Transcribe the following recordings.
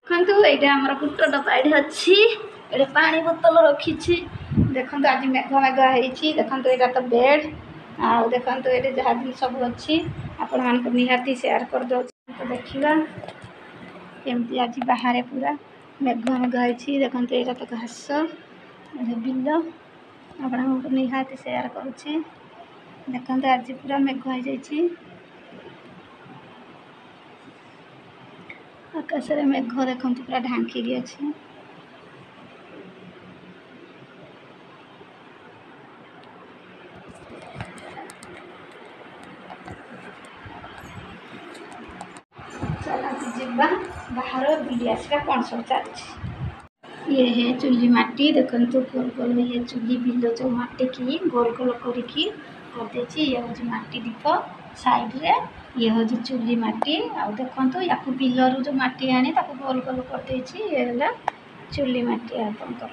देखु ये आमर कुट डब्बा ये अच्छी ये पानी बोतल रखी देखो आज मेघ मेघ होती देखो यहाँ तो बेड आउ देखो ये जहाँ भी सब अच्छी आपण मान निहाती सेयार कर दो तो देखा केमती आज बाहर पूरा मेघ मेघ होती देखो यहाँ तो घास बिल आपण निहाती सेयार करुच्ची देखो आज पूरा मेघ हो जाइए आकाश में मेघ देखते पूरा ढांकी अच्छे चल जा बाहर बुली आसवा कौन सब चलती ये है चुली माटी देखो गोल गोल ये चुली बिल जो माटी की गोल गोल करके ये हूँ माटी दीप साइड रे ये हूँ चुली माटी आ देखो या बिलर जो माटी आनी गोल गोल कर ये है चुली माटी आपंकर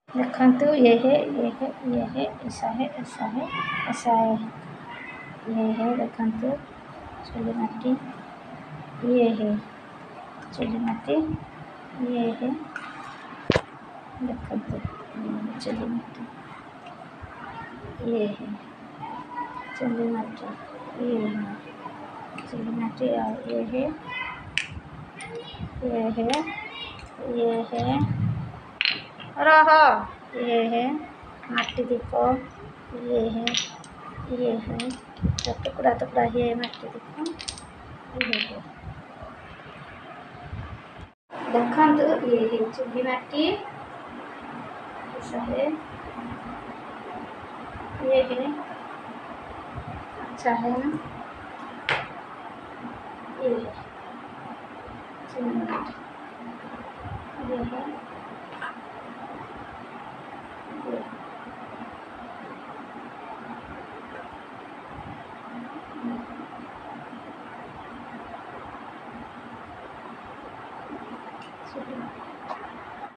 देखो ये है ये है ये है ऐसा है ऐसा है ऐसा है ये है देखो चुली माटी ये है चुली माटी ये है देखो चुली माटी ये है चुली माटी ये है चुली माटी और ये है ये है ये है रह ये है माटी दीप ये है टुकड़ा टुकड़ा ये माटी दीप ये है देखो ये है चुली माटी ऐसा है ये है अच्छा है ना ये है चुली माटी ये है ये चुली माटी